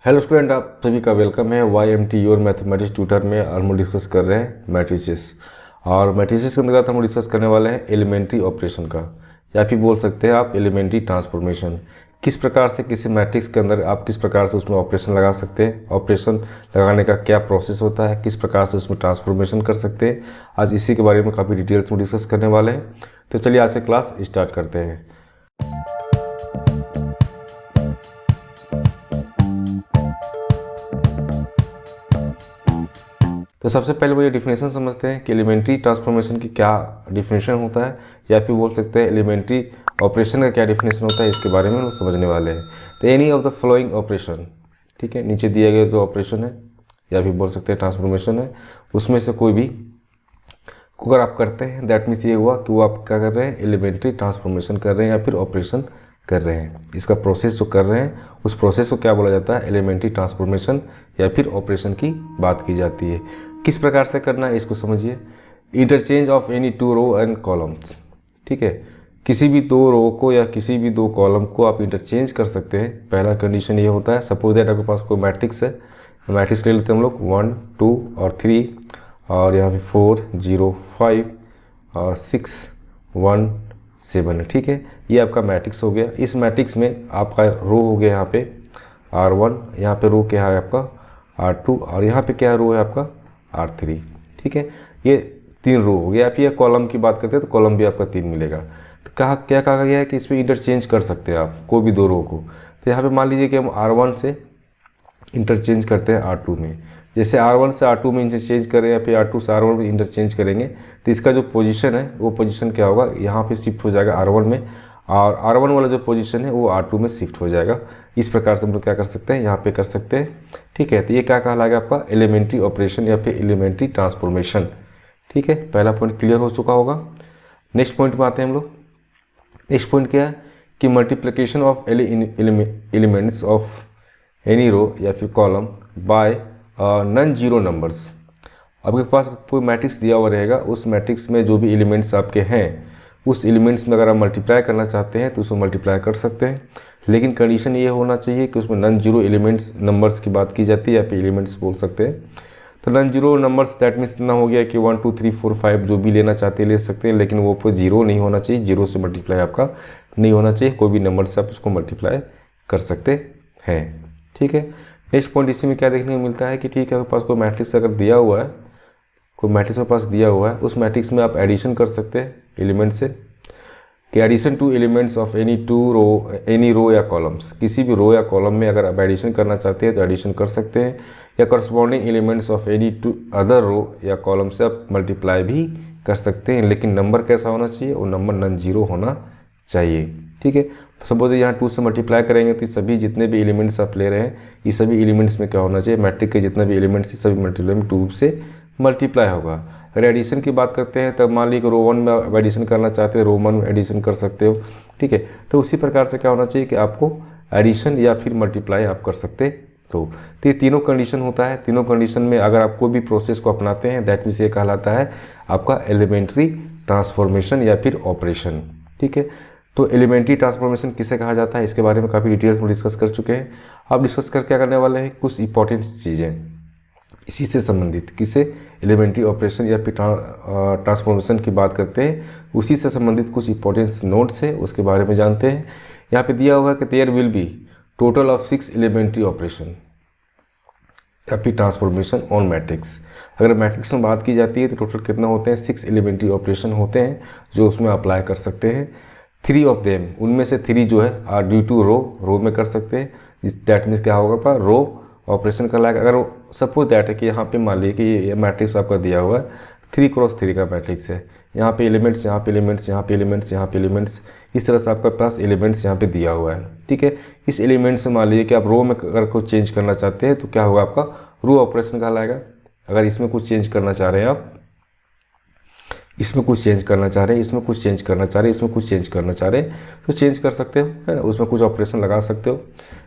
Hello student, आप सभी का वेलकम है। YMT योर मैथमेटिक्स ट्यूटर में हम डिस्कस कर रहे हैं मैट्रिसेस। और मैट्रिसेस के अंतर्गत हम डिस्कस करने वाले हैं एलिमेंट्री ऑपरेशन का, या फिर बोल सकते हैं आप एलिमेंट्री ट्रांसफॉर्मेशन। किस प्रकार से किसी मैट्रिक्स के अंदर आप किस प्रकार से उसमें ऑपरेशन लगा सकते हैं, ऑपरेशन लगाने का क्या प्रोसेस होता है, किस प्रकार से उसमें ट्रांसफॉर्मेशन कर सकते हैं। आज इसी के बारे में काफ़ी डिटेल्स में डिस्कस करने वाले हैं। तो चलिए आज से क्लास स्टार्ट करते हैं। तो सबसे पहले वो ये डिफिनेशन समझते हैं कि एलिमेंट्री ट्रांसफॉर्मेशन की क्या डिफिनेशन होता है, या फिर बोल सकते हैं एलिमेंट्री ऑपरेशन का क्या डिफिनेशन होता है। इसके बारे में हम समझने वाले हैं। तो any of the following operation, ठीक है, नीचे दिए गए जो ऑपरेशन है या फिर बोल सकते हैं ट्रांसफॉर्मेशन है, उसमें से कोई भी अगर आप करते हैं, दैट मीन्स ये हुआ कि वो आप क्या कर रहे हैं, एलिमेंट्री ट्रांसफॉर्मेशन कर रहे हैं या फिर ऑपरेशन कर रहे हैं। इसका प्रोसेस जो कर रहे हैं उस प्रोसेस को क्या बोला जाता है, एलिमेंट्री ट्रांसफॉर्मेशन या फिर ऑपरेशन की बात की जाती है। किस प्रकार से करना है इसको समझिए। Interchange of any two row and columns, ठीक है, किसी भी दो रो को या किसी भी दो कॉलम को आप इंटरचेंज कर सकते हैं। पहला कंडीशन ये होता है, सपोज दैट आपके पास कोई मैट्रिक्स है, मैट्रिक्स ले लेते हैं हम लोग 1, 2 और 3, और यहाँ पे 4, 0, 5 और 6, 1, 7 है, ठीक है। ये आपका मैट्रिक्स हो गया। इस मैट्रिक्स में आपका रो हो गया यहाँ पे R1, यहाँ पे रो क्या है आपका R2, और यहाँ पे क्या रो है आपका R3, ठीक है। ये 3 रो हो गया। आप ये कॉलम की बात करते हैं तो कॉलम भी आपका 3 मिलेगा। तो क्या कहा गया है कि इसमें इंटरचेंज कर सकते हैं आप कोई भी दो रो को। तो यहाँ पे मान लीजिए कि हम R1 से इंटरचेंज करते हैं R2 में। जैसे R1 से R2 में इंटरचेंज करें या फिर R2 से R1 में इंटरचेंज करेंगे तो इसका जो पोजीशन है वो पोजीशन क्या होगा, यहाँ पे शिफ्ट हो जाएगा R1 में, और R1 वाला जो पोजीशन है वो R2 में शिफ्ट हो जाएगा। इस प्रकार से हम लोग क्या कर सकते हैं, यहाँ पे कर सकते हैं, ठीक है। तो ये क्या कहलाएगा आपका एलिमेंट्री ऑपरेशन या फिर एलिमेंट्री ट्रांसफॉर्मेशन, ठीक है। पहला पॉइंट क्लियर हो चुका होगा। नेक्स्ट पॉइंट में आते हैं हम लोग। नेक्स्ट पॉइंट क्या है कि multiplication of elements of any row या फिर column by non zero numbers. आपके पास कोई मैट्रिक्स दिया हुआ रहेगा, उस मैट्रिक्स में जो भी एलिमेंट्स आपके हैं उस एलिमेंट्स में अगर आप मल्टीप्लाई करना चाहते हैं तो उसको मल्टीप्लाई कर सकते हैं, लेकिन कंडीशन ये होना चाहिए कि उसमें नॉन जीरो एलिमेंट्स नंबर्स की बात की जाती है, या फिर एलिमेंट्स बोल सकते हैं। तो non zero numbers that means इतना हो गया कि 1, 2, 3, 4, 5 जो भी लेना चाहते हैं ले सकते हैं, लेकिन वो पर जीरो नहीं होना चाहिए, जीरो से मल्टीप्लाई आपका नहीं होना चाहिए। कोई भी नंबर से आप उसको मल्टीप्लाई कर सकते हैं, ठीक है। नेक्स्ट पॉइंट इसी में क्या देखने को मिलता है कि ठीक है, आपके पास कोई मैट्रिक्स अगर दिया हुआ है, कोई मैट्रिक्स के पास दिया हुआ है, उस मैट्रिक्स में आप एडिशन कर सकते हैं एलिमेंट से, कि addition to elements of any row या कॉलम्स। किसी भी रो या कॉलम में अगर आप एडिशन करना चाहते हैं तो एडिशन कर सकते हैं, या corresponding elements of any two other row या कॉलम से आप मल्टीप्लाई भी कर सकते हैं, लेकिन नंबर कैसा होना चाहिए, वो नंबर नॉन जीरो होना चाहिए, ठीक है। सपोज यहाँ 2 से मल्टीप्लाई करेंगे तो सभी जितने भी एलिमेंट्स आप ले रहे हैं ये सभी एलिमेंट्स में क्या होना चाहिए, मैट्रिक के जितने भी एलिमेंट्स हैं सभी मल्टीप्लाई में 2 से मल्टीप्लाई होगा। अगर एडिशन की बात करते हैं तब मान लीजिए रो 1 में आप एडिशन करना चाहते हैं, रो 1 में एडिशन कर सकते हो, ठीक है। तो उसी प्रकार से क्या होना चाहिए कि आपको एडिशन या फिर मल्टीप्लाई आप कर सकते हो। तो ये तीनों कंडीशन होता है। तीनों कंडीशन में अगर आप कोई भी प्रोसेस को अपनाते हैं दैट मीन्स ये कहलाता है आपका एलिमेंट्री ट्रांसफॉर्मेशन या फिर ऑपरेशन, ठीक है। तो एलिमेंट्री ट्रांसफॉर्मेशन किसे कहा जाता है इसके बारे में काफ़ी डिटेल्स में डिस्कस कर चुके हैं। अब डिस्कस कर क्या करने वाले हैं, कुछ इंपॉर्टेंट चीज़ें इसी से संबंधित, किसे एलिमेंट्री ऑपरेशन या फिर ट्रांसफॉर्मेशन की बात करते हैं, उसी से संबंधित कुछ इंपॉर्टेंट नोट्स है उसके बारे में जानते हैं। यहाँ पे दिया हुआ है कि there will be total of 6 elementary operation या फिर ट्रांसफॉर्मेशन ऑन मैट्रिक्स। अगर मैट्रिक्स में बात की जाती है तो टोटल कितना होते हैं, 6 एलिमेंट्री ऑपरेशन होते हैं जो उसमें अप्लाई कर सकते हैं। 3 ऑफ देम, उनमें से 3 जो है आर ड्यू टू रो में कर सकते हैं। दैट मीन्स क्या होगा पर रो ऑपरेशन का लायक। अगर सपोज दैट है कि यहाँ पे मान लीजिए कि ये मैट्रिक्स आपका दिया हुआ है 3 क्रॉस 3 का मैट्रिक्स है, यहाँ पे एलिमेंट्स, यहाँ पे एलिमेंट्स, यहाँ पे एलिमेंट्स, यहाँ पे एलिमेंट्स, इस तरह से आपका पास एलिमेंट्स यहाँ पे दिया हुआ है, ठीक है। इस एलिमेंट से मान लीजिए कि आप रो में अगर कुछ चेंज करना चाहते हैं तो क्या होगा आपका रो ऑपरेशन कहलाएगा। अगर इसमें कुछ चेंज करना चाह रहे हैं आप, इसमें कुछ चेंज करना चाह रहे हैं, इसमें कुछ चेंज करना चाह रहे हैं, इसमें कुछ चेंज करना चाह रहे हैं तो चेंज कर सकते हो, है ना। उसमें कुछ ऑपरेशन लगा सकते हो,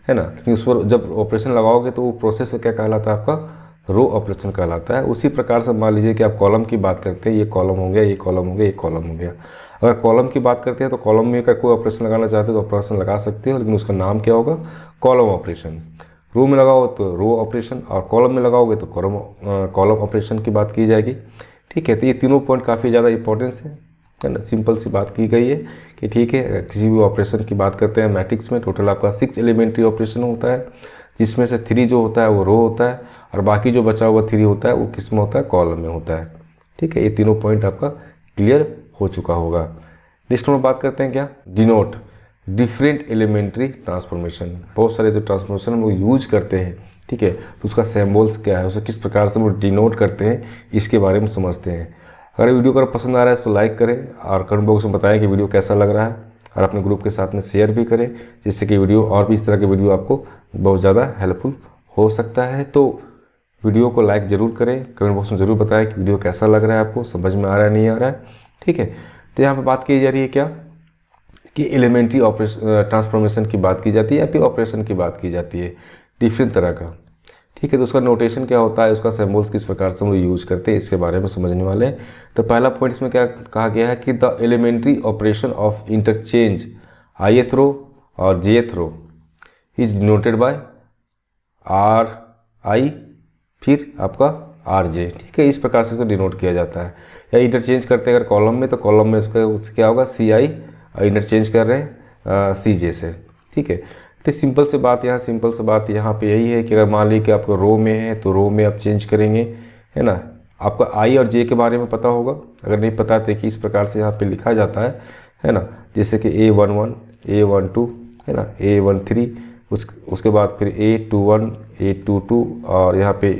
है ना। लेकिन उस पर जब ऑपरेशन लगाओगे तो वो प्रोसेस क्या कहलाता है आपका रो ऑपरेशन कहलाता है। उसी प्रकार से मान लीजिए कि आप कॉलम की बात करते हैं, ये कॉलम हो गया, ये कॉलम हो गया, ये कॉलम हो गया। अगर कॉलम की बात करते हैं तो कॉलम में का कोई ऑपरेशन लगाना चाहते हो तो ऑपरेशन लगा सकते हो, लेकिन उसका नाम क्या होगा, कॉलम ऑपरेशन। रो में लगाओ तो रो ऑपरेशन, और कॉलम में लगाओगे तो कॉलम ऑपरेशन की बात की जाएगी। ठीक है, तो ये तीनों पॉइंट काफ़ी ज़्यादा इंपॉर्टेंस है ना। सिंपल सी बात की गई है कि ठीक है, किसी भी ऑपरेशन की बात करते हैं मैट्रिक्स में, टोटल आपका 6 एलिमेंट्री ऑपरेशन होता है, जिसमें से 3 जो होता है वो रो होता है, और बाकी जो बचा हुआ 3 होता है वो किस में होता है, कॉलम में होता है। ठीक है, ये तीनों पॉइंट आपका क्लियर हो चुका होगा। नेक्स्ट हम बात करते हैं क्या, डिनोट डिफरेंट एलिमेंट्री ट्रांसफॉर्मेशन। बहुत सारे जो ट्रांसफॉर्मेशन हम लोग यूज करते हैं, ठीक है, तो उसका सिंबल्स क्या है, उसे किस प्रकार से हम लोग डिनोट करते हैं, इसके बारे में समझते हैं। अगर वीडियो अगर पसंद आ रहा है इसको लाइक करें और कमेंट बॉक्स में बताएं कि वीडियो कैसा लग रहा है, और अपने ग्रुप के साथ में शेयर भी करें, जिससे कि वीडियो और भी इस तरह के वीडियो आपको बहुत ज़्यादा हेल्पफुल हो सकता है। तो वीडियो को लाइक ज़रूर करें, कमेंट बॉक्स में ज़रूर बताएं कि वीडियो कैसा लग रहा है, आपको समझ में आ रहा है नहीं आ रहा है। ठीक है, तो यहाँ पर बात की जा रही है क्या कि एलिमेंट्री ऑपरेशन ट्रांसफॉर्मेशन की बात की जाती है, या फिर ऑपरेशन की बात की जाती है डिफरेंट तरह का। ठीक है, तो उसका नोटेशन क्या होता है, उसका सिंबल्स किस प्रकार से हम लोग यूज करते हैं, इसके बारे में समझने वाले हैं। तो पहला पॉइंट इसमें क्या कहा गया है कि the elementary operation of interchange ith row और jth row is denoted by RI फिर आपका RJ। ठीक है, इस प्रकार से इसको डिनोट किया जाता है। या इंटरचेंज करते हैं अगर कॉलम में, तो कॉलम में उसका क्या होगा, CI, इंटरचेंज कर रहे हैं CJ से। ठीक है, तो सिंपल से बात यहाँ पे यही है कि अगर मान लीजिए कि आपको रो में है तो रो में आप चेंज करेंगे, है ना। आपको I और J के बारे में पता होगा, अगर नहीं पता देखिए इस प्रकार से यहाँ पे लिखा जाता है ना, जैसे कि A11, A12, है ना, A13, उसके बाद फिर A21, A22 और यहाँ पे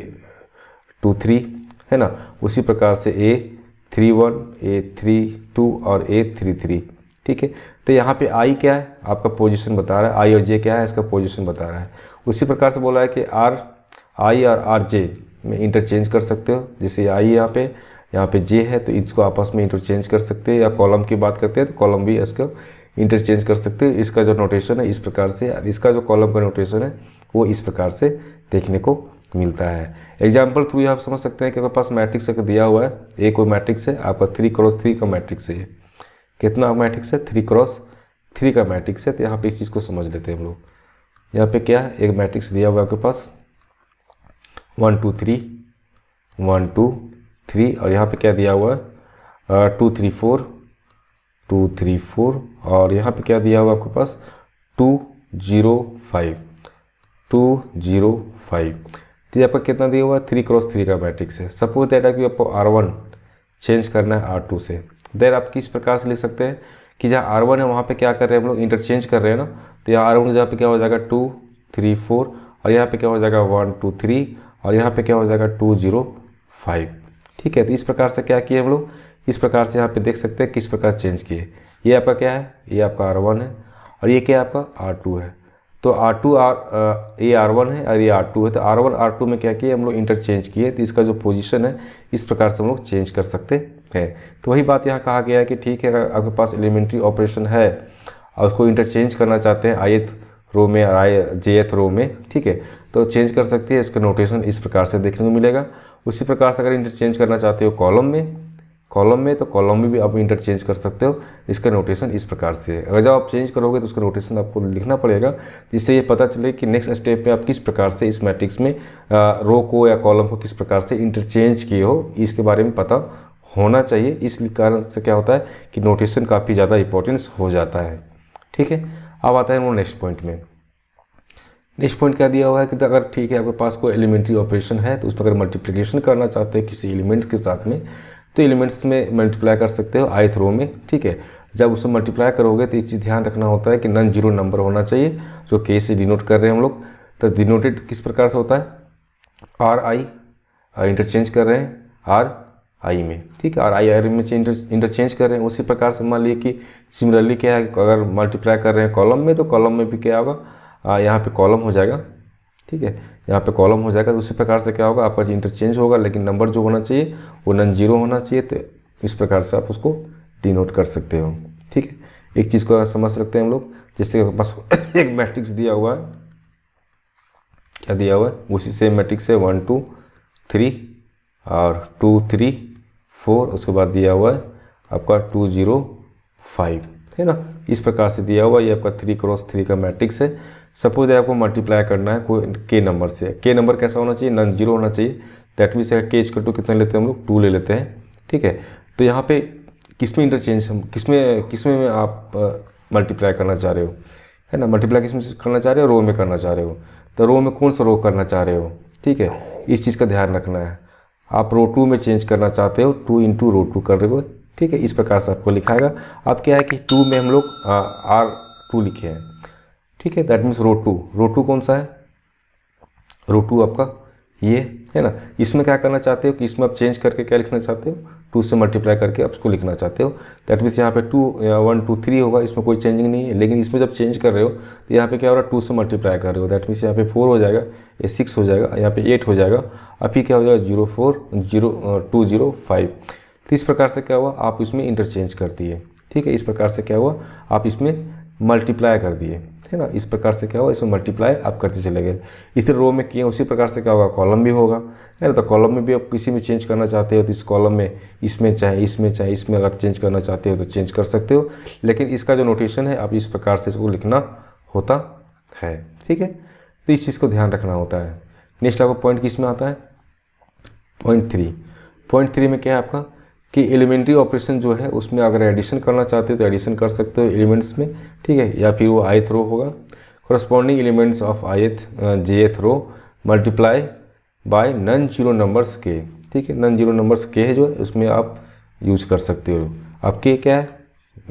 23, है ना। उसी प्रकार से A31, A32 और A33। ठीक है, तो यहाँ पे I क्या है, आपका पोजीशन बता रहा है, I और J क्या है, इसका पोजीशन बता रहा है। उसी प्रकार से बोला है कि I और RJ में इंटरचेंज कर सकते हो, जैसे I यहाँ पे J है तो इसको आपस में इंटरचेंज कर सकते हैं, या कॉलम की बात करते हैं तो कॉलम भी इसको इंटरचेंज कर सकते हो। इसका जो नोटेशन है इस प्रकार से, इसका जो कॉलम का नोटेशन है वो इस प्रकार से देखने को मिलता है। एग्जाम्पल थ्रू आप समझ सकते हैं कि आपके पास मैट्रिक्स दिया हुआ है, एक कोई मैट्रिक्स है आपका 3x3 का मैट्रिक्स है, कितना मैट्रिक्स है, 3x3 का मैट्रिक्स है। तो यहाँ पे इस चीज़ को समझ लेते हैं हम लोग। यहाँ पे क्या है, एक मैट्रिक्स दिया हुआ है आपके पास 1 2 3 1 2 3, और यहाँ पे क्या दिया हुआ है 2 3 4 2 3 4, और यहाँ पे क्या दिया हुआ आपके पास 2 0 5 2 0 5। तो आपका कितना दिया हुआ है, 3x3 का मैट्रिक्स है। सपोज दैट कि आपको R1 चेंज करना है R2 से, देन आप किस प्रकार से लिख सकते हैं कि जहाँ R1 है वहाँ पे क्या कर रहे हैं हम लोग, इंटरचेंज कर रहे हैं ना। तो यहाँ R1 जहाँ पे क्या हो जाएगा 2 3 4, और यहाँ पे क्या हो जाएगा 1 2 3, और यहाँ पे क्या हो जाएगा 2 0 5। ठीक है, तो इस प्रकार से क्या किए हम लोग, इस प्रकार से यहाँ पे देख सकते हैं किस प्रकार चेंज किए। ये आपका क्या है, ये आपका R1 है, और ये क्या है आपका R2 है। तो ये R1 है और ये R2 है। तो R1 R2 में क्या किए हम लोग, इंटरचेंज किए। तो इसका जो पोजीशन है इस प्रकार से हम लोग चेंज कर सकते हैं। तो वही बात यहाँ कहा गया है कि ठीक है, अगर आपके पास एलिमेंट्री ऑपरेशन है और उसको इंटरचेंज करना चाहते हैं ith रो में और jth रो में, ठीक है, तो चेंज कर सकते हैं। इसका नोटेशन इस प्रकार से देखने को मिलेगा। उसी प्रकार से अगर इंटरचेंज करना चाहते हो कॉलम में तो कॉलम में भी आप इंटरचेंज कर सकते हो। इसका नोटेशन इस प्रकार से है। अगर जब आप चेंज करोगे तो उसका नोटेशन आपको लिखना पड़ेगा, जिससे ये पता चले कि नेक्स्ट स्टेप पे आप किस प्रकार से इस मैट्रिक्स में रो को या कॉलम को किस प्रकार से इंटरचेंज किए हो, इसके बारे में पता होना चाहिए। इस कारण से क्या होता है कि नोटेशन काफ़ी ज़्यादा इंपॉर्टेंस हो जाता है। ठीक है, अब आता है वो नेक्स्ट पॉइंट में। नेक्स्ट पॉइंट क्या दिया हुआ है कि अगर ठीक है आपके पास कोई एलिमेंट्री ऑपरेशन है तो उस पर अगर मल्टीप्लिकेशन करना चाहते हैं किसी एलिमेंट्स के साथ में, तो एलिमेंट्स में मल्टीप्लाई कर सकते हो ith रो में। ठीक है, जब उसमें मल्टीप्लाई करोगे तो एक चीज़ ध्यान रखना होता है कि नॉन जीरो नंबर होना चाहिए, जो के से डिनोट कर रहे हैं हम लोग। तो डिनोटेड किस प्रकार से होता है, RI इंटरचेंज कर रहे हैं RI में। ठीक है, RI में इंटरचेंज कर रहे हैं। उसी प्रकार से मान लीजिए कि सिमिलरली क्या है, अगर मल्टीप्लाई कर रहे हैं कॉलम में तो कॉलम में भी क्या होगा, यहाँ पे कॉलम हो जाएगा। ठीक है, यहाँ पे कॉलम हो जाएगा। तो उसी प्रकार से क्या होगा, आपका इंटरचेंज होगा, लेकिन नंबर जो होना चाहिए वो नॉन जीरो होना चाहिए। तो इस प्रकार से आप उसको डिनोट कर सकते हो। ठीक है, एक चीज़ को समझ सकते हैं हम लोग, जैसे पास एक मैट्रिक्स दिया हुआ है, क्या दिया हुआ है, उसी सेम मैट्रिक्स है 1 2 3 और 2 3 4, उसके बाद दिया हुआ है आपका 2 0 5, है ना। इस प्रकार से दिया हुआ ये आपका 3x3 का मैट्रिक्स है। सपोज आपको मल्टीप्लाई करना है कोई के नंबर से। के नंबर कैसा होना चाहिए, नॉन जीरो होना चाहिए। दैट मीन्स के इक्वल टू कितना लेते हैं हम लोग, 2 ले लेते हैं, ठीक है। तो यहाँ पे किसमें इंटरचेंज, किसमें आप मल्टीप्लाई करना चाह रहे हो, है ना। मल्टीप्लाई किसमें करना चाह रहे हो, रो में करना चाह रहे हो। तो रो में कौन सा रो करना चाह रहे हो, ठीक है। इस चीज़ का ध्यान रखना है। आप रो 2 में चेंज करना चाहते हो, 2 इंटू रो 2 कर रहे हो, ठीक है। इस प्रकार से आपको लिखाएगा। अब क्या है कि 2 में हम लोग R2 लिखे हैं, ठीक है। दैट मीन्स रो 2 कौन सा है, रो 2 आपका ये है ना। इसमें क्या करना चाहते हो कि इसमें आप चेंज करके क्या लिखना चाहते हो, 2 से मल्टीप्लाई करके आप उसको लिखना चाहते हो। दैट मीन्स यहाँ पे 2 1 2 3 होगा, इसमें कोई चेंजिंग नहीं है। लेकिन इसमें जब चेंज कर रहे हो तो यहाँ पे क्या हो रहा है, 2 से मल्टीप्लाई कर रहे हो। दैट मीन्स यहाँ पे 4 हो जाएगा, ये 6 हो जाएगा, यहाँ पे 8 हो जाएगा। अभी क्या हो जाएगा 205। तो इस प्रकार से क्या हुआ, आप इसमें इंटरचेंज कर दिए, ठीक है। इस प्रकार से क्या हुआ, आप इसमें मल्टीप्लाई कर दिए, है ना। इस प्रकार से क्या हुआ, इसमें मल्टीप्लाई आप करते चले गए। इसी रो में किए, उसी प्रकार से क्या होगा, कॉलम भी होगा, है ना। तो कॉलम में भी आप किसी में चेंज करना चाहते हो तो इस कॉलम में इसमें चाहे इसमें अगर चेंज करना चाहते हो तो चेंज कर सकते हो। लेकिन इसका जो नोटेशन है आप इस प्रकार से इसको लिखना होता है, ठीक है। तो इस चीज़ को ध्यान रखना होता है। नेक्स्ट आपका पॉइंट किस में आता है, पॉइंट 3 में क्या है आपका कि एलिमेंट्री ऑपरेशन जो है उसमें अगर एडिशन करना चाहते हो तो एडिशन कर सकते हो एलिमेंट्स में, ठीक है। या फिर वो ith रो होगा, corresponding elements of jth row multiply by non zero numbers के, ठीक है। नॉन जीरो नंबर्स के है जो है उसमें आप यूज कर सकते हो। अब के क्या है,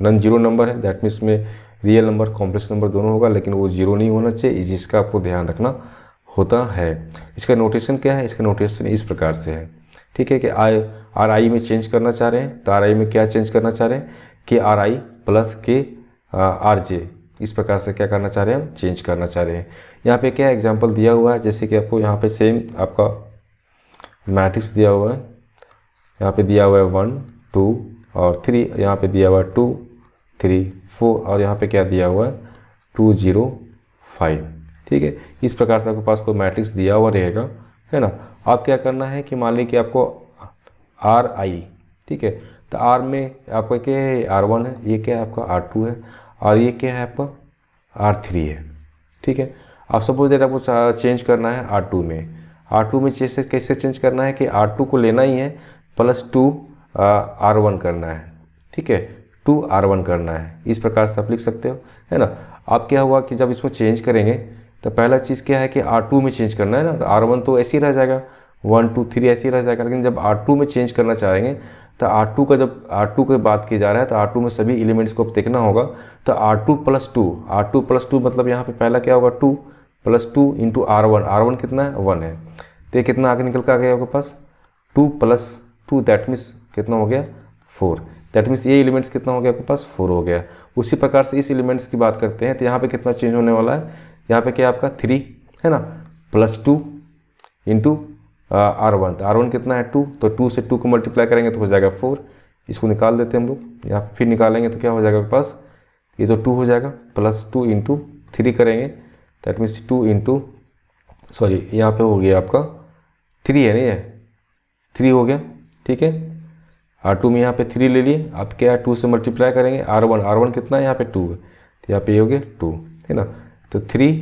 नॉन जीरो नंबर है। दैट मीन्स में रियल नंबर कॉम्प्लेक्स नंबर दोनों होगा, लेकिन वो जीरो नहीं होना चाहिए, जिसका आपको ध्यान रखना होता है। इसका नोटेशन क्या है, इसका नोटेशन इस प्रकार से है, ठीक है। कि RI में चेंज करना चाह रहे हैं तो RI में क्या चेंज करना चाह रहे हैं कि RI प्लस के RJ, इस प्रकार से क्या करना चाह रहे हैं, हम चेंज करना चाह रहे हैं। यहाँ पे क्या एग्जांपल दिया हुआ है, जैसे कि आपको यहाँ पे सेम आपका मैट्रिक्स दिया हुआ है। यहाँ पे दिया हुआ है 1 2 और 3, यहाँ पे दिया हुआ है 2 3 4 और यहाँ पे क्या दिया हुआ है 2 0 5, ठीक है। इस प्रकार से आपके पास कोई मैट्रिक्स दिया हुआ रहेगा, है ना। आप क्या करना है कि मान लीजिए कि आपको RI, ठीक है। तो R में आपका क्या है, R1 है, ये क्या है आपका R2 है, और ये क्या है आपका R3 है, ठीक है। आप सपोज दैट आपको चेंज करना है R2 में। R2 में कैसे चेंज करना है कि R2 को लेना ही है प्लस 2 R1 करना है, ठीक है। 2 R1 करना है, इस प्रकार से आप लिख सकते हो, है ना। अब क्या हुआ कि जब इसमें चेंज करेंगे तो पहला चीज़ क्या है कि R2 में चेंज करना है ना। तो R1 तो ऐसे ही रह जाएगा, 1 2 3 ऐसे ही रह जाएगा। लेकिन जब R2 में चेंज करना चाहेंगे तो R2 का जब R2 की बात की जा रहा है तो R2 में सभी एलिमेंट्स को देखना होगा। तो R2 प्लस 2 मतलब यहाँ पे पहला क्या होगा 2 प्लस 2 इंटू R1 कितना है 1 है। तो ये कितना आगे निकल कर आ गया आपके पास 2 प्लस 2, दैट मीन्स कितना हो गया 4। दैट मीन्स ये एलिमेंट्स कितना हो गया आपके पास 4 हो गया। उसी प्रकार से इस एलिमेंट्स की बात करते हैं तो यहाँ पे कितना चेंज होने वाला है, यहाँ पे क्या आपका 3 है ना, प्लस 2 इंटू R1। तो R1 कितना है 2, तो 2 से 2 को मल्टीप्लाई करेंगे तो हो जाएगा 4। इसको निकाल देते हैं हम लोग, यहाँ फिर निकालेंगे तो क्या हो जाएगा आपके पास, ये तो 2 हो जाएगा, प्लस 2 इंटू 3 करेंगे, दैट मीन्स 2 इंटू सॉरी यहाँ पे हो गया आपका 3 है नहीं है, 3 हो गया, ठीक है। R2 में यहाँ पे 3 ले लिए, अब क्या है 2 से मल्टीप्लाई करेंगे R1 कितना है यहाँ पे 2 है, तो यहाँ पे ये हो गया 2, है ना। तो 3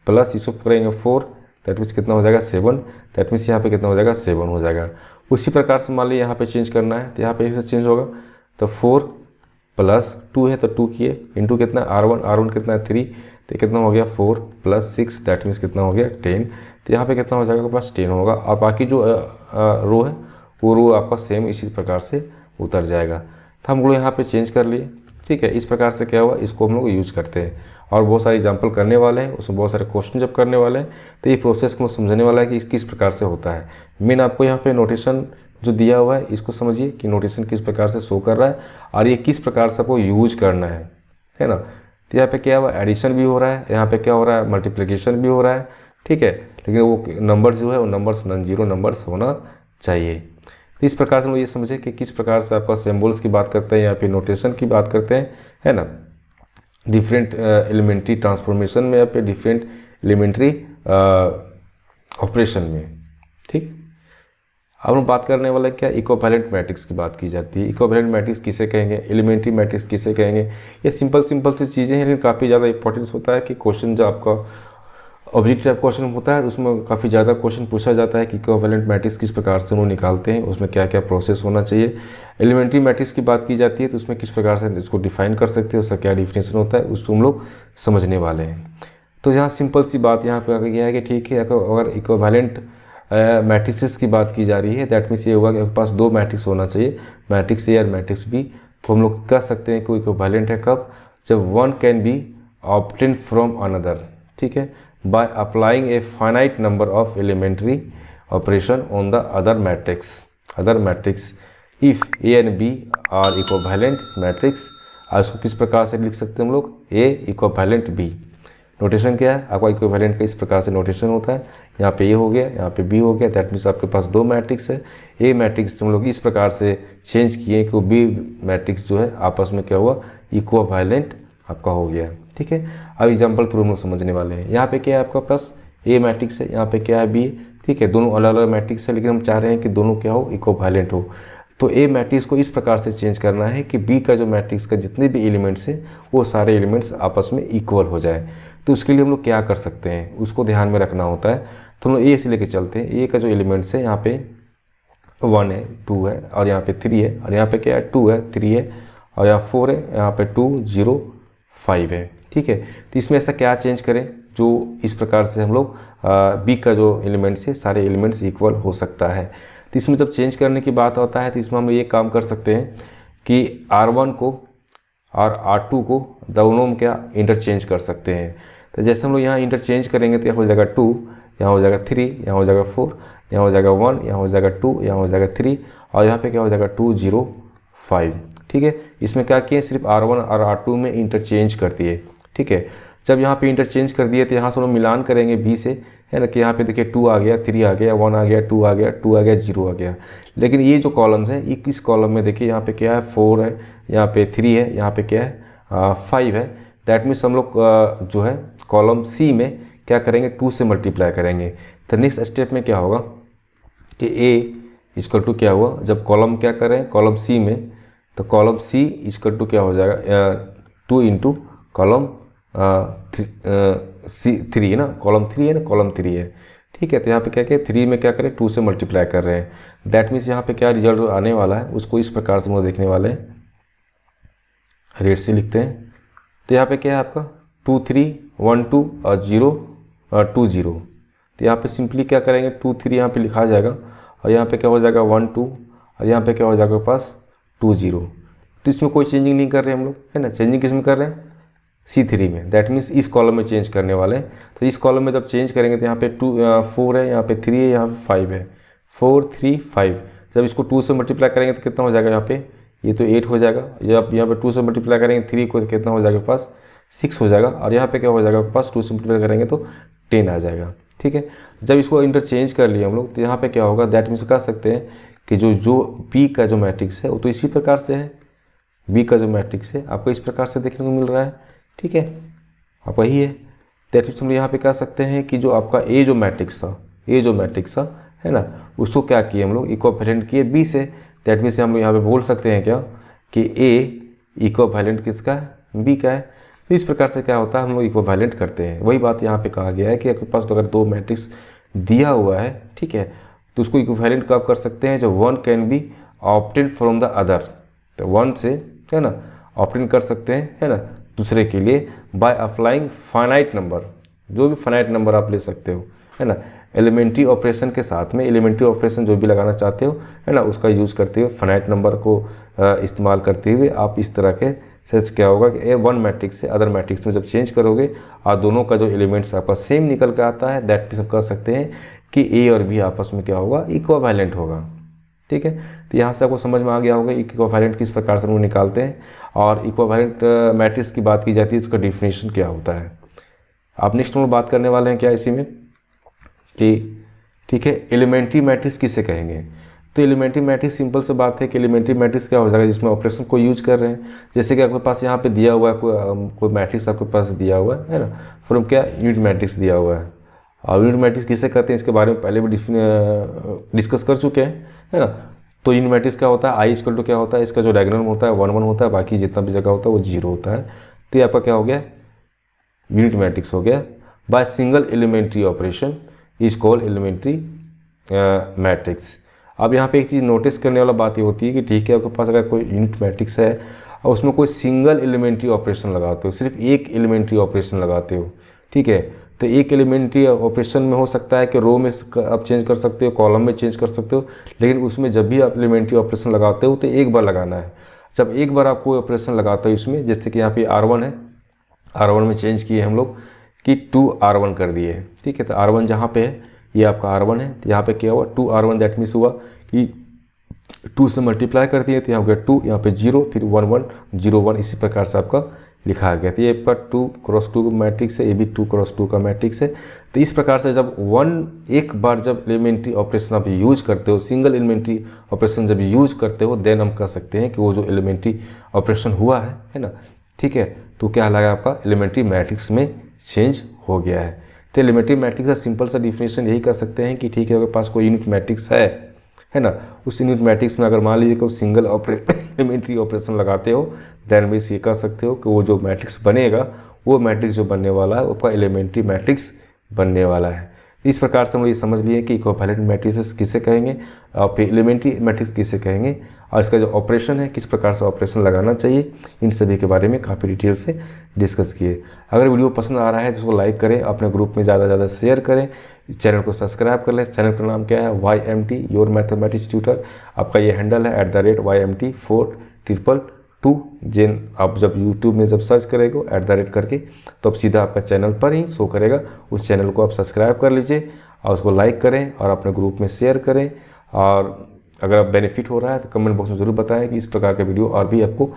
प्लस इसको करेंगे 4, दैट मीन्स कितना हो जाएगा 7, दैट मीन्स यहाँ पे कितना हो जाएगा 7 हो जाएगा। उसी प्रकार से मान लीजिए यहाँ पे चेंज करना है तो यहाँ पे ऐसे चेंज होगा, तो 4 प्लस 2 है तो 2 किए इंटू कितना R1 कितना है 3, तो कितना हो गया 4 प्लस 6, दैट मीन्स कितना हो गया 10। तो यहाँ पे कितना हो जाएगा आपके पास 10 होगा। और बाकी जो रो है वो रो आपका सेम इसी प्रकार से उतर जाएगा। तो हम लोग यहाँ पे चेंज कर लिए, ठीक है। इस प्रकार से क्या हुआ, इसको हम लोग यूज करते हैं और बहुत सारे एग्जाम्पल करने वाले हैं, उसमें बहुत सारे क्वेश्चन जब करने वाले हैं तो ये प्रोसेस को समझने वाला है कि किस प्रकार से होता है। मेन आपको यहाँ पे नोटेशन जो दिया हुआ है इसको समझिए कि नोटेशन किस प्रकार से शो कर रहा है और ये किस प्रकार से आपको यूज करना है ना। तो यहाँ पे क्या हुआ, एडिशन भी हो रहा है, यहाँ पे क्या हो रहा है मल्टीप्लिकेशन भी हो रहा है, ठीक है। लेकिन वो नंबर्स जो है वो नंबर्स नॉन जीरो नंबर्स होना चाहिए। तो इस प्रकार से हम ये समझे कि किस प्रकार से आपका सिंबल्स की बात करते हैं या फिर नोटेशन की बात करते हैं, है ना। डिफरेंट एलिमेंट्री ट्रांसफॉर्मेशन में या फिर डिफरेंट एलिमेंट्री ऑपरेशन में, ठीक है। अब हम बात करने वाले क्या, इक्विवेलेंट मैट्रिक्स की बात की जाती है। इक्विवेलेंट मैट्रिक्स किसे कहेंगे, एलिमेंट्री मैट्रिक्स किसे कहेंगे, ये सिंपल सी चीज़ें हैं, लेकिन काफ़ी ज़्यादा इंपॉर्टेंस होता है कि क्वेश्चन जो आपका ऑब्जेक्टिव क्वेश्चन होता है उसमें काफ़ी ज़्यादा क्वेश्चन पूछा जाता है कि इक्विवेलेंट मैट्रिक्स किस प्रकार से उन्होंने निकालते हैं, उसमें क्या क्या प्रोसेस होना चाहिए। एलिमेंट्री मैट्रिक्स की बात की जाती है तो उसमें किस प्रकार से इसको डिफाइन कर सकते हैं, उसका क्या डिफिनेशन होता है, उसको हम लोग समझने वाले हैं। तो यहाँ सिंपल सी बात यहाँ पे आगे यह है कि ठीक है, अगर इक्विवेलेंट मैट्रिसेस की बात की जा रही है, दैट मीन्स ये होगा कि आपके पास दो मैट्रिक्स होना चाहिए, मैट्रिक्स ए और मैट्रिक्स बी, तो हम लोग कह सकते हैं कि इक्विवेलेंट है कब, जब one can be obtain from another, ठीक है, by applying a finite number of elementary operation on the other matrix if a and b are equivalent matrix. इसको किस प्रकार से लिख सकते हैं हम लोग, ए इक्विवेलेंट बी। नोटेशन क्या है आपका, इक्विवेलेंट का इस प्रकार से नोटेशन होता है, यहाँ पे ए हो गया, यहाँ पे बी हो गया, दैट मीन्स आपके पास दो मैट्रिक्स है। ए मैट्रिक्स हम लोग इस प्रकार से चेंज किए कि बी मैट्रिक्स जो है आपस में क्या हुआ, इक्विवेलेंट आपका हो गया, ठीक है। अब एग्जाम्पल थ्रू हम लोग समझने वाले हैं। यहाँ पे क्या है आपका पास ए मैट्रिक्स है, यहाँ पे क्या है बी, ठीक है, दोनों अलग अलग मैट्रिक्स है, लेकिन हम चाह रहे हैं कि दोनों क्या हो, इक्विवेलेंट हो। तो ए मैट्रिक्स को इस प्रकार से चेंज करना है कि बी का जो मैट्रिक्स का जितने भी एलिमेंट्स हैं वो सारे एलिमेंट्स आपस में इक्वल हो जाए। तो उसके लिए हम लोग क्या कर सकते हैं, उसको ध्यान में रखना होता है। तो हम लोग ए से लेके चलते हैं। ए का जो एलिमेंट्स है, यहाँ पे 1 है, 2 है, और यहाँ पे 3 है, और यहाँ पे क्या है 2 है, 3 है, और यहाँ 4 है, यहाँ पे 2 0 5 है, ठीक है। तो इसमें ऐसा क्या चेंज करें जो इस प्रकार से हम लोग बी का जो एलिमेंट्स है सारे एलिमेंट्स इक्वल हो सकता है। तो इसमें जब चेंज करने की बात होता है तो इसमें हम ये काम कर सकते हैं कि R1 को और R2 को दोनों में क्या इंटरचेंज कर सकते हैं। तो जैसे हम लोग यहाँ इंटरचेंज करेंगे तो यहाँ हो जाएगा 2, यहाँ हो जाएगा 3, यहाँ हो जाएगा 4, यहाँ हो जाएगा 1, यहाँ हो जाएगा 2, यहाँ हो जाएगा 3, और यहाँ पे क्या हो जाएगा 2 0 5, ठीक है। इसमें क्या किए, सिर्फ R1 और R2 में इंटरचेंज कर दिए, ठीक है। जब यहाँ पे इंटरचेंज कर दिए तो यहाँ से हम मिलान करेंगे बी से, है ना, कि यहाँ पे देखिए 2 आ गया, 3 आ गया, 1 आ गया, 2 आ गया, 2 आ गया, 0 आ गया। लेकिन ये जो कॉलम्स हैं, ये इस कॉलम में देखिए यहाँ पे क्या है 4 है, यहाँ पे 3 है, यहाँ पे क्या है 5 है। दैट मीन्स हम लोग जो है कॉलम सी में क्या करेंगे, 2 से मल्टीप्लाई करेंगे। तो नेक्स्ट स्टेप में क्या होगा कि ए इक्वल टू क्या हुआ, जब कॉलम क्या करें कॉलम सी में, तो कॉलम सी इक्वल टू क्या हो जाएगा 2 इंटू कॉलम C3 है ना, कॉलम 3 है ना, कॉलम 3 है, ठीक है। तो यहाँ पे क्या क्या 3 में क्या करें 2 से मल्टीप्लाई कर रहे हैं। दैट मीन्स यहाँ पे क्या रिजल्ट आने वाला है उसको इस प्रकार से हम लोग देखने वाले हैं, रेट से लिखते हैं। तो यहाँ पे क्या है आपका 2 3 1 2 और 0 2 0। तो यहाँ पे सिंपली क्या करेंगे 2 3 यहाँ पे लिखा जाएगा, और यहाँ पे क्या हो जाएगा 1 2, और यहाँ पे क्या हो जाएगा पास 2 0। तो इसमें कोई चेंजिंग नहीं कर रहे हम लोग, है ना। चेंजिंग किस में कर रहे हैं, C3 में। दैट मीन्स इस कॉलम में चेंज करने वाले हैं। तो इस कॉलम में जब चेंज करेंगे तो यहाँ पे 4 है, यहाँ पे 3 है, यहाँ पे 5 है, 4 3 5। जब इसको 2 से मल्टीप्लाई करेंगे तो कितना हो जाएगा, यहाँ पे ये तो 8 हो जाएगा। जब यहाँ पे 2 से मल्टीप्लाई करेंगे 3 को तो कितना हो जाएगा पास 6 हो जाएगा, और यहाँ पे क्या हो जाएगा पास 2 से मल्टीप्लाई करेंगे तो 10 आ जाएगा, ठीक है। जब इसको इंटरचेंज कर लिए हम लोग तो यहाँ पे क्या होगा, दैट मीन्स कह सकते हैं कि जो बी का जो मैट्रिक्स है वो तो इसी प्रकार से है, बी का जो मैट्रिक्स है आपको इस प्रकार से देखने को मिल रहा है, ठीक है, आपका ही है। दैट मीन्स हम यहाँ पे कह सकते हैं कि जो आपका ए जो मैट्रिक्स था, है ना, उसको क्या किए हम लोग इक्विवेलेंट किए बी से। दैट मीन्स हम लोग यहाँ पे बोल सकते हैं क्या कि ए इक्विवेलेंट किसका है, बी का है। तो इस प्रकार से क्या होता है हम लोग इक्विवेलेंट करते हैं। वही बात यहाँ पे कहा गया है कि आपके पास तो अगर दो मैट्रिक्स दिया हुआ है, ठीक है, तो उसको इक्विवेलेंट कब कर सकते हैं, जो one can be obtain from the other. तो वन से है ना ऑब्टेन कर सकते हैं, है ना, दूसरे के लिए बाय अप्लाइंग फाइनाइट नंबर, जो भी फाइनाइट नंबर आप ले सकते हो, है ना, एलिमेंट्री ऑपरेशन के साथ में एलिमेंट्री ऑपरेशन जो भी लगाना चाहते हो, है ना, उसका यूज़ करते हुए फाइनाइट नंबर को इस्तेमाल करते हुए आप इस तरह के सेट्स क्या होगा कि ए वन मैट्रिक्स से अदर मैट्रिक्स में जब चेंज करोगे और दोनों का जो एलिमेंट्स आपका सेम निकल के आता है, दैट भी सब कह सकते हैं कि ए और बी आपस में क्या होगा, इक्विवेलेंट होगा, ठीक है। तो यहाँ से आपको समझ में आ गया होगा इक्विवेलेंट किस प्रकार से हम लोग निकालते हैं, और इक्विवेलेंट मैट्रिक्स की बात की जाती है, उसका डिफिनेशन क्या होता है। आप नेक्स्ट हम बात करने वाले हैं क्या इसी में कि ठीक है एलिमेंट्री मैट्रिक्स किसे कहेंगे। तो एलिमेंट्री मैट्रिक्स सिंपल से बात है कि एलिमेंट्री मैट्रिक्स क्या हो जाएगा, जिसमें ऑपरेशन को यूज कर रहे हैं। जैसे कि आपके पास यहाँ पे दिया हुआ है कोई मैट्रिक्स आपके पास दिया हुआ है ना, फ्रॉम क्या यूनिट मैट्रिक्स दिया हुआ है, और यूनिट मैट्रिक्स किसे कहते हैं इसके बारे में पहले भी डिस्कस कर चुके हैं, है ना। तो यूनिट मैट्रिक्स क्या होता है, आई इक्वल टू क्या होता है, इसका जो डायग्राम होता है 1 1 होता है, बाकी जितना भी जगह होता है वो 0 होता है। तो ये आपका क्या हो गया, यूनिट मैट्रिक्स हो गया। By single elementary operation is called elementary matrix. अब यहाँ पे एक चीज़ नोटिस करने वाला बात ये होती है कि ठीक है, आपके पास अगर कोई यूनिट मैट्रिक्स है और उसमें कोई सिंगल एलिमेंट्री ऑपरेशन लगाते हो, सिर्फ एक एलिमेंट्री ऑपरेशन लगाते हो, ठीक है, तो एक एलिमेंट्री ऑपरेशन में हो सकता है कि रो में आप चेंज कर सकते हो, कॉलम में चेंज कर सकते हो, लेकिन उसमें जब भी आप एलिमेंट्री ऑपरेशन लगाते हो तो एक बार लगाना है। जब एक बार आप कोई ऑपरेशन लगाते हो इसमें, जैसे कि यहाँ पे R1 है, R1 में चेंज किए हम लोग कि 2R1 कर दिए, ठीक है। तो R1 जहाँ पे है ये आपका R1 है, तो यहाँ पे क्या हुआ 2R1, दैट मीन्स हुआ कि 2 से मल्टीप्लाई कर दिए, तो यहाँ हो गया 2, यहाँ पे 0, फिर 1 1 0 1, इसी प्रकार से आपका लिखा गया। तो ये आपका 2 क्रॉस 2 का मैट्रिक्स है, ये भी 2 क्रॉस 2 का मैट्रिक्स है। तो इस प्रकार से जब एक बार जब एलिमेंट्री ऑपरेशन आप यूज करते हो, सिंगल एलिमेंट्री ऑपरेशन जब यूज करते हो, देन हम कह सकते हैं कि वो जो एलिमेंट्री ऑपरेशन हुआ है ना, ठीक है, तो क्या लगा आपका एलिमेंट्री मैट्रिक्स में चेंज हो गया है। तो एलिमेंट्री मैट्रिक्स का सिंपल सा डिफिनेशन यही कर सकते हैं कि ठीक है, अगर पास कोई यूनिट मैट्रिक्स है ना, उस यूनिट मैट्रिक्स में अगर मान लीजिए कि सिंगल एलिमेंट्री ऑपरेशन लगाते हो, देन भी ये कह सकते हो कि वो जो मैट्रिक्स बनेगा, वो मैट्रिक्स जो बनने वाला है वो आपका एलिमेंट्री मैट्रिक्स बनने वाला है। इस प्रकार से हम ये समझ लिए कि इक्विवेलेंट मैट्रिसेस किसे कहेंगे और फिर एलिमेंट्री मैट्रिक्स किसे कहेंगे, और इसका जो ऑपरेशन है किस प्रकार से ऑपरेशन लगाना चाहिए, इन सभी के बारे में काफ़ी डिटेल से डिस्कस किए। अगर वीडियो पसंद आ रहा है तो उसको लाइक करें, अपने ग्रुप में ज़्यादा से ज़्यादा शेयर करें, चैनल को सब्सक्राइब कर लें। चैनल का नाम क्या है, YMT योर मैथमेटिक्स ट्यूटर। आपका ये हैंडल है @YMT4222। जिन आप जब यूट्यूब में जब सर्च करेंगे @ करके, तो अब सीधा आपका चैनल पर ही शो करेगा। उस चैनल को आप सब्सक्राइब कर लीजिए और उसको लाइक करें और अपने ग्रुप में शेयर करें। और अगर आप बेनिफिट हो रहा है तो कमेंट बॉक्स में ज़रूर बताएं कि इस प्रकार के वीडियो और भी आपको